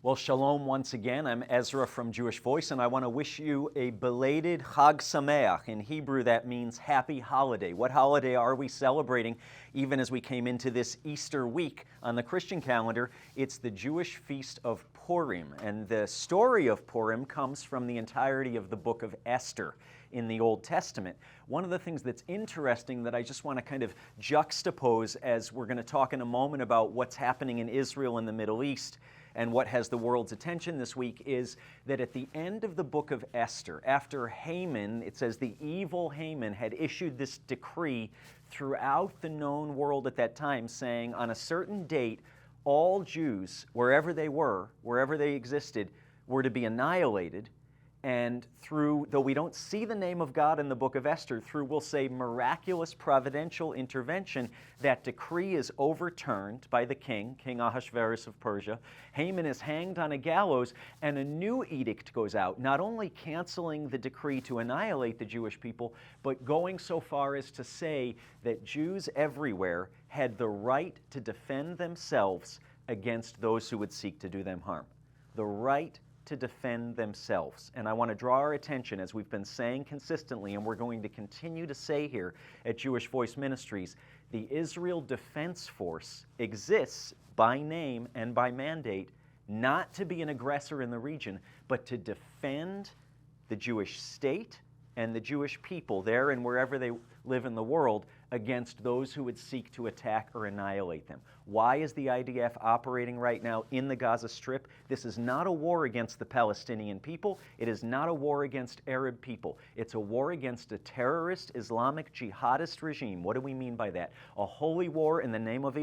Well, shalom once again. I'm Ezra from Jewish Voice, and I want to wish you a belated Chag Sameach. In Hebrew, that means happy holiday. What holiday are we celebrating even as we came into this Easter week on the Christian calendar? It's the Jewish feast of Purim, and the story of Purim comes from the entirety of the book of Esther in the Old Testament. One of the things that's interesting that I just want to kind of juxtapose as we're going to talk in a moment about what's happening in Israel and the Middle East and what has the world's attention this week is that at the end of the book of Esther, after Haman, it says the evil Haman had issued this decree throughout the known world at that time saying on a certain date, all Jews, wherever they were, wherever they existed, were to be annihilated. And through, though we don't see the name of God in the book of Esther, through, we'll say, miraculous providential intervention, that decree is overturned by the king, King Ahasuerus of Persia. Haman is hanged on a gallows, and a new edict goes out, not only canceling the decree to annihilate the Jewish people, but going so far as to say that Jews everywhere had the right to defend themselves against those who would seek to do them harm. The right to defend themselves. And I want to draw our attention, as we've been saying consistently, and we're going to continue to say here at Jewish Voice Ministries, the Israel Defense Force exists by name and by mandate not to be an aggressor in the region, but to defend the Jewish state and the Jewish people there and wherever they live in the world against those who would seek to attack or annihilate them. Why is the IDF operating right now in the Gaza Strip? This is not a war against the Palestinian people. It is not a war against Arab people. It's a war against a terrorist Islamic jihadist regime. What do we mean by that? A holy war in the name of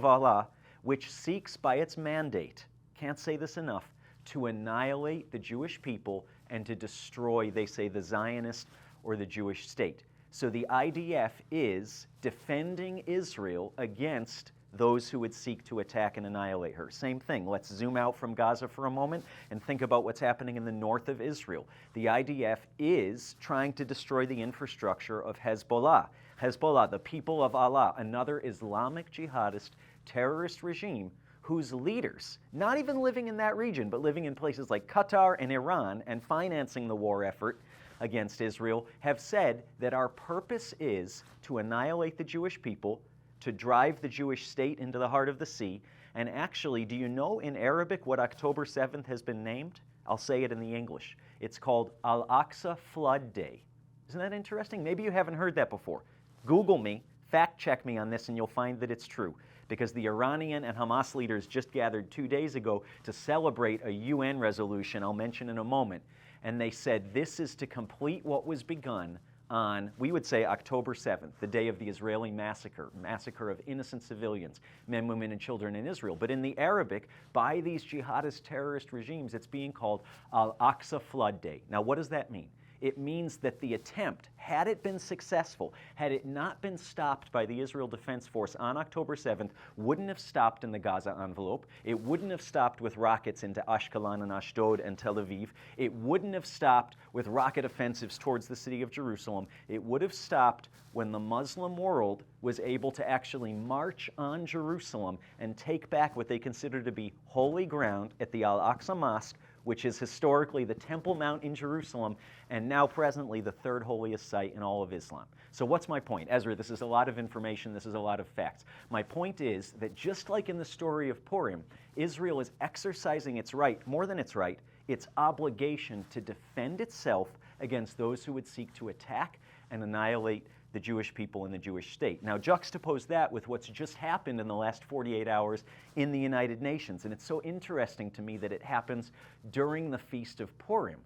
Allah, which seeks by its mandate, can't say this enough, to annihilate the Jewish people and to destroy, they say, the Zionist or the Jewish state. So the IDF is defending Israel against those who would seek to attack and annihilate her. Same thing. Let's zoom out from Gaza for a moment and think about what's happening in the north of Israel. The IDF is trying to destroy the infrastructure of Hezbollah. Hezbollah, the people of Allah, another Islamic jihadist terrorist regime whose leaders, not even living in that region, but living in places like Qatar and Iran and financing the war effort against Israel, have said that our purpose is to annihilate the Jewish people, to drive the Jewish state into the heart of the sea. And actually, do you know in Arabic what October 7th has been named? I'll say it in the English. It's called Al-Aqsa Flood Day. Isn't that interesting? Maybe you haven't heard that before. Google me, fact check me on this, and you'll find that it's true. Because the Iranian and Hamas leaders just gathered 2 days ago to celebrate a UN resolution I'll mention in a moment. And they said this is to complete what was begun on, we would say, October 7th, the day of the Israeli massacre of innocent civilians, men, women, and children in Israel. But in the Arabic, by these jihadist terrorist regimes, it's being called Al-Aqsa Flood Day. Now, what does that mean? It means that the attempt, had it been successful, had it not been stopped by the Israel Defense Force on October 7th, wouldn't have stopped in the Gaza envelope. It wouldn't have stopped with rockets into Ashkelon and Ashdod and Tel Aviv. It wouldn't have stopped with rocket offensives towards the city of Jerusalem. It would have stopped when the Muslim world was able to actually march on Jerusalem and take back what they consider to be holy ground at the Al-Aqsa Mosque, which is historically the Temple Mount in Jerusalem, and now presently the third holiest site in all of Islam. So what's my point? Ezra, this is a lot of information, this is a lot of facts. My point is that just like in the story of Purim, Israel is exercising its right, more than its right, its obligation to defend itself against those who would seek to attack and annihilate the Jewish people and the Jewish state. Now juxtapose that with what's just happened in the last 48 hours in the United Nations. And it's so interesting to me that it happens during the Feast of Purim.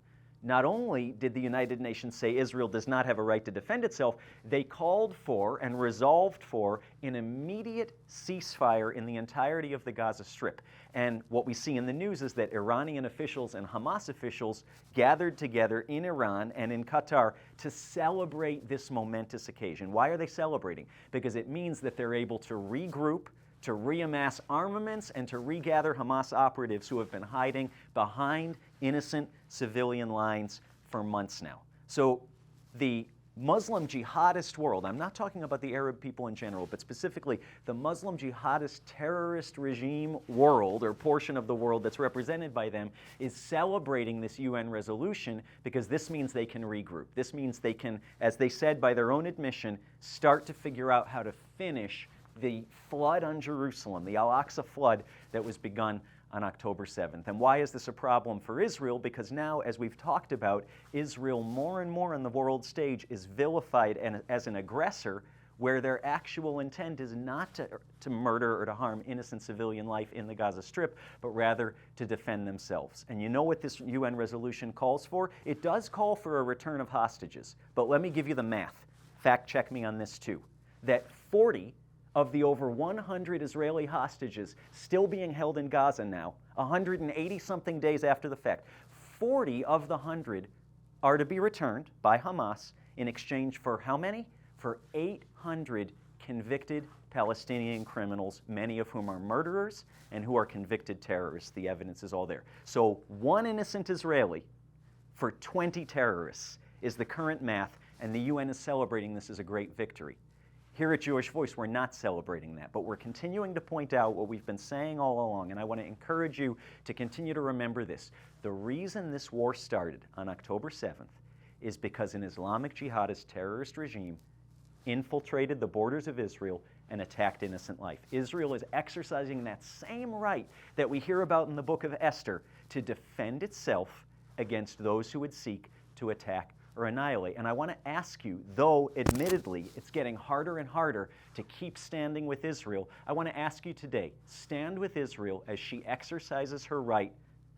Not only did the United Nations say Israel does not have a right to defend itself, they called for and resolved for an immediate ceasefire in the entirety of the Gaza Strip. And what we see in the news is that Iranian officials and Hamas officials gathered together in Iran and in Qatar to celebrate this momentous occasion. Why are they celebrating? Because it means that they're able to regroup, to reamass armaments, and to regather Hamas operatives who have been hiding behind innocent civilian lines for months now. So the Muslim jihadist world, I'm not talking about the Arab people in general, but specifically the Muslim jihadist terrorist regime world, or portion of the world that's represented by them, is celebrating this UN resolution because this means they can regroup. This means they can, as they said by their own admission, start to figure out how to finish the flood on Jerusalem, the Al-Aqsa flood that was begun on October 7th. And why is this a problem for Israel? Because now, as we've talked about, Israel more and more on the world stage is vilified as an aggressor, where their actual intent is not to murder or to harm innocent civilian life in the Gaza Strip, but rather to defend themselves. And you know what this UN resolution calls for? It does call for a return of hostages. But let me give you the math. Fact check me on this too. That 40 of the over 100 Israeli hostages still being held in Gaza now, 180-something days after the fact, 40 of the 100 are to be returned by Hamas in exchange for how many? For 800 convicted Palestinian criminals, many of whom are murderers and who are convicted terrorists. The evidence is all there. So one innocent Israeli for 20 terrorists is the current math, and the UN is celebrating this as a great victory. Here at Jewish Voice, we're not celebrating that, but we're continuing to point out what we've been saying all along, and I want to encourage you to continue to remember this. The reason this war started on October 7th is because an Islamic jihadist terrorist regime infiltrated the borders of Israel and attacked innocent life. Israel is exercising that same right that we hear about in the book of Esther to defend itself against those who would seek to attack or annihilate. And I want to ask you, though admittedly it's getting harder and harder to keep standing with Israel, I want to ask you today, stand with Israel as she exercises her right,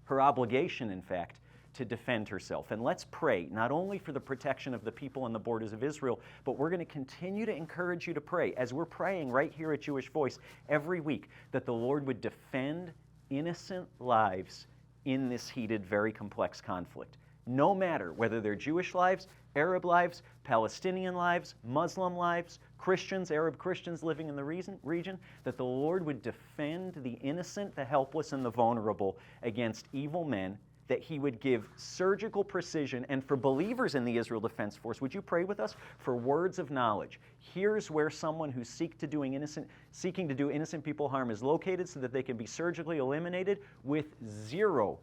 her obligation in fact, to defend herself. And let's pray not only for the protection of the people on the borders of Israel, but we're going to continue to encourage you to pray, as we're praying right here at Jewish Voice every week, that the Lord would defend innocent lives in this heated, very complex conflict. No matter whether they're Jewish lives, Arab lives, Palestinian lives, Muslim lives, Christians, Arab Christians living in the region, that the Lord would defend the innocent, the helpless, and the vulnerable against evil men, that He would give surgical precision. And for believers in the Israel Defense Force, would you pray with us for words of knowledge? Here's where someone who's seeking to do innocent people harm is located, so that they can be surgically eliminated with zero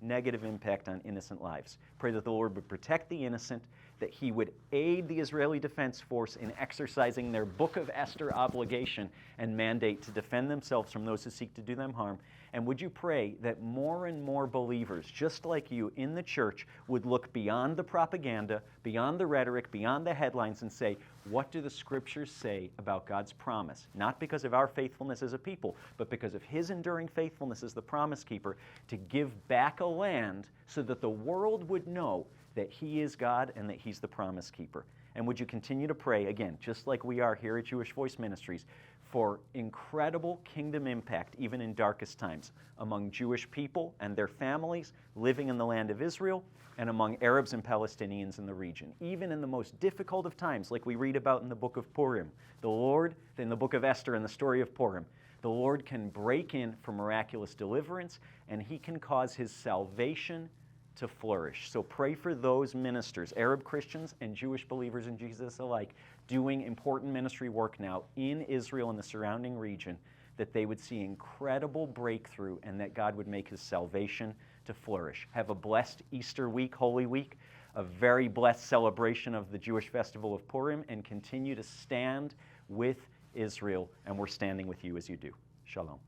negative impact on innocent lives. Pray that the Lord would protect the innocent, that He would aid the Israeli Defense Force in exercising their Book of Esther obligation and mandate to defend themselves from those who seek to do them harm. And would you pray that more and more believers, just like you in the church, would look beyond the propaganda, beyond the rhetoric, beyond the headlines, and say, what do the Scriptures say about God's promise? Not because of our faithfulness as a people, but because of His enduring faithfulness as the promise keeper, to give back a land so that the world would know that He is God and that He's the promise keeper. And would you continue to pray, again, just like we are here at Jewish Voice Ministries, for incredible kingdom impact, even in darkest times, among Jewish people and their families living in the land of Israel, and among Arabs and Palestinians in the region. Even in the most difficult of times, like we read about in the book of Purim, the Lord, in the book of Esther and the story of Purim, the Lord can break in for miraculous deliverance, and He can cause His salvation to flourish. So pray for those ministers, Arab Christians and Jewish believers in Jesus alike, doing important ministry work now in Israel and the surrounding region, that they would see incredible breakthrough and that God would make His salvation to flourish. Have a blessed Easter week, Holy Week, a very blessed celebration of the Jewish festival of Purim, and continue to stand with Israel, and we're standing with you as you do. Shalom.